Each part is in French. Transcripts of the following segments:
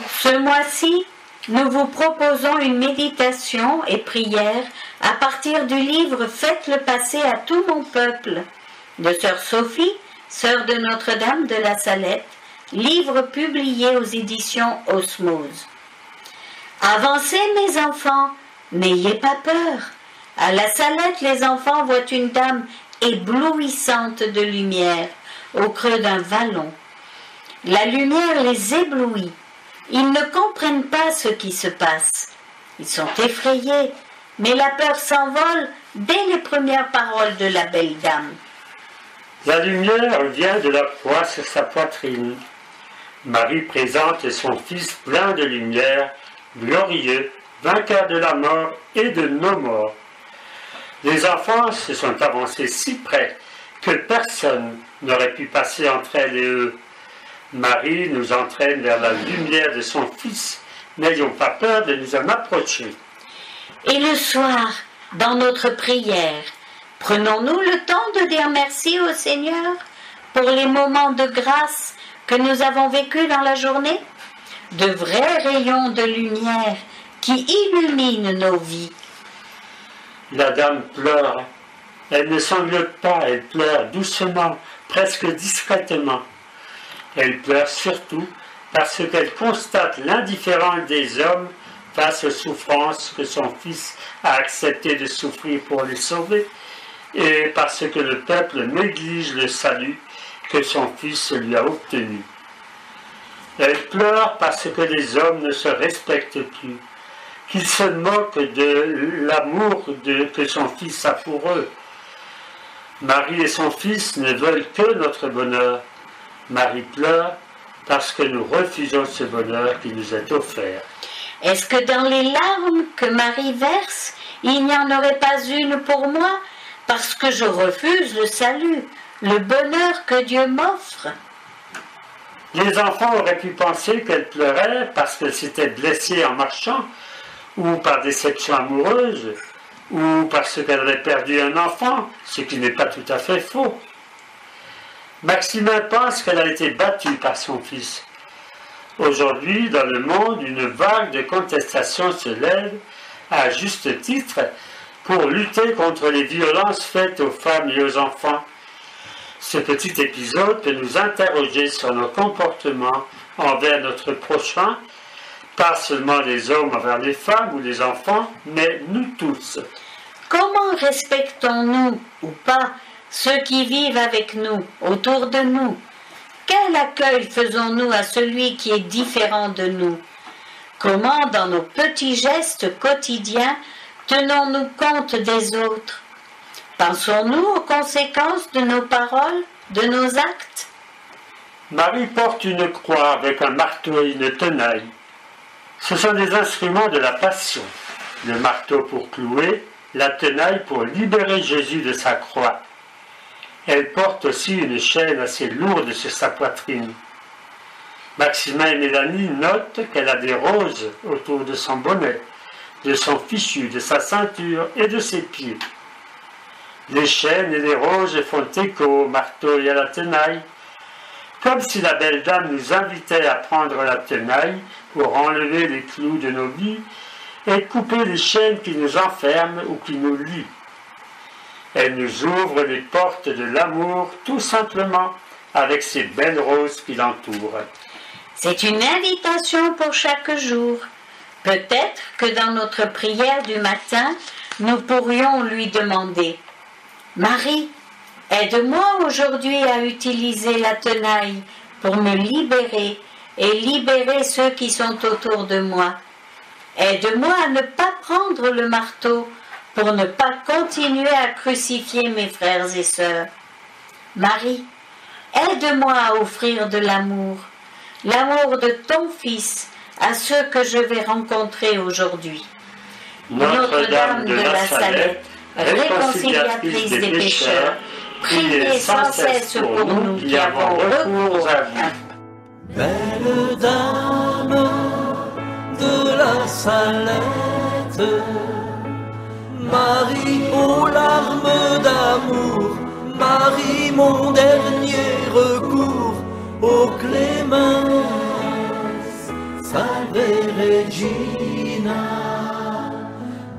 Ce mois-ci, nous vous proposons une méditation et prière à partir du livre « Faites-le passer à tout mon peuple » de sœur Sophie, sœur de Notre-Dame de la Salette, livre publié aux éditions Osmose. Avancez, mes enfants, n'ayez pas peur. À la Salette, les enfants voient une dame éblouissante de lumière au creux d'un vallon. La lumière les éblouit. Ils ne comprennent pas ce qui se passe. Ils sont effrayés, mais la peur s'envole dès les premières paroles de la belle dame. La lumière vient de la croix sur sa poitrine. Marie présente son Fils plein de lumière, glorieux, vainqueur de la mort et de nos morts. Les enfants se sont avancés si près que personne n'aurait pu passer entre elle et eux. Marie nous entraîne vers la lumière de son Fils. N'ayons pas peur de nous en approcher. Et le soir, dans notre prière, prenons-nous le temps de dire merci au Seigneur pour les moments de grâce que nous avons vécus dans la journée? De vrais rayons de lumière qui illuminent nos vies. La dame pleure. Elle ne sanglote pas, elle pleure doucement, presque discrètement. Elle pleure surtout parce qu'elle constate l'indifférence des hommes face aux souffrances que son Fils a accepté de souffrir pour les sauver, et parce que le peuple néglige le salut que son Fils lui a obtenu. Elle pleure parce que les hommes ne se respectent plus, qu'ils se moquent de l'amour que son Fils a pour eux. Marie et son Fils ne veulent que notre bonheur. Marie pleure parce que nous refusons ce bonheur qui nous est offert. Est-ce que dans les larmes que Marie verse, il n'y en aurait pas une pour moi, parce que je refuse le salut, le bonheur que Dieu m'offre? Les enfants auraient pu penser qu'elle pleurait parce qu'elle s'était blessée en marchant, ou par déception amoureuse, ou parce qu'elle aurait perdu un enfant, ce qui n'est pas tout à fait faux. Maximin pense qu'elle a été battue par son fils. Aujourd'hui, dans le monde, une vague de contestation se lève, à juste titre, pour lutter contre les violences faites aux femmes et aux enfants. Ce petit épisode peut nous interroger sur nos comportements envers notre prochain, pas seulement les hommes envers les femmes ou les enfants, mais nous tous. Comment respectons-nous ou pas ceux qui vivent avec nous, autour de nous? Quel accueil faisons-nous à celui qui est différent de nous? Comment, dans nos petits gestes quotidiens, tenons-nous compte des autres? Pensons-nous aux conséquences de nos paroles, de nos actes? Marie porte une croix avec un marteau et une tenaille. Ce sont des instruments de la passion. Le marteau pour clouer, la tenaille pour libérer Jésus de sa croix. Elle porte aussi une chaîne assez lourde sur sa poitrine. Maximin et Mélanie notent qu'elle a des roses autour de son bonnet, de son fichu, de sa ceinture et de ses pieds. Les chaînes et les roses font écho au marteau et à la tenaille, comme si la belle dame nous invitait à prendre la tenaille pour enlever les clous de nos vies et couper les chaînes qui nous enferment ou qui nous lient. Elle nous ouvre les portes de l'amour tout simplement avec ces belles roses qui l'entourent. C'est une invitation pour chaque jour. Peut-être que dans notre prière du matin, nous pourrions lui demander « Marie, aide-moi aujourd'hui à utiliser la tenaille pour me libérer et libérer ceux qui sont autour de moi. Aide-moi à ne pas prendre le marteau pour ne pas continuer à crucifier mes frères et sœurs. Marie, aide-moi à offrir de l'amour de ton Fils à ceux que je vais rencontrer aujourd'hui. Notre-Dame de la Salette, réconciliatrice des pécheurs, priez sans cesse pour nous qui avons recours à vous. Belle Dame de la Salette, Marie aux larmes d'amour, Marie mon dernier recours, ô clémence, Salve Regina,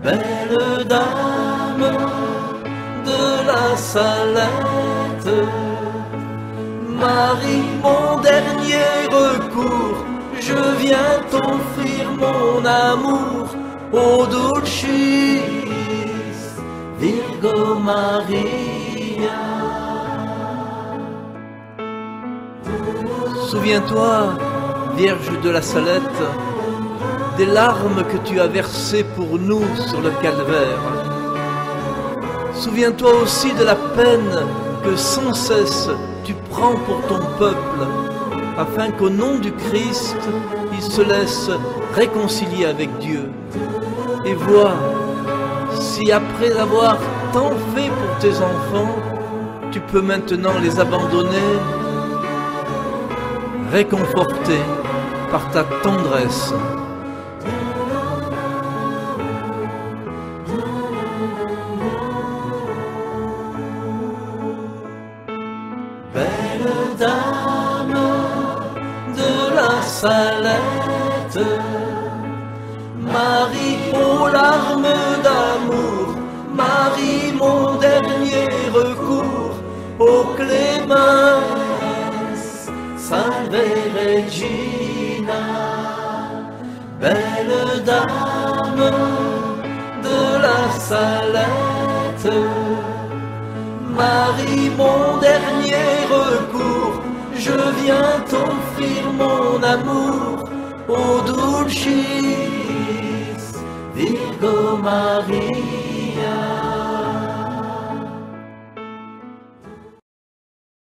belle dame de la Salette. Marie, mon dernier recours, je viens t'offrir mon amour, ô Dulcis Virgo Maria. Souviens-toi, Vierge de la Salette, des larmes que tu as versées pour nous sur le calvaire. Souviens-toi aussi de la peine que sans cesse tu prends pour ton peuple, afin qu'au nom du Christ, il se laisse réconcilier avec Dieu. Et vois, si après avoir tant fait pour tes enfants, tu peux maintenant les abandonner, réconfortés par ta tendresse. Belle dame de la Salette, Marie aux larmes d'amour, Marie mon dernier recours, ô clémence, Salve Regina, belle dame de la Salette. Marie, mon dernier recours, je viens t'offrir mon amour, ô Dulcis Virgo Maria.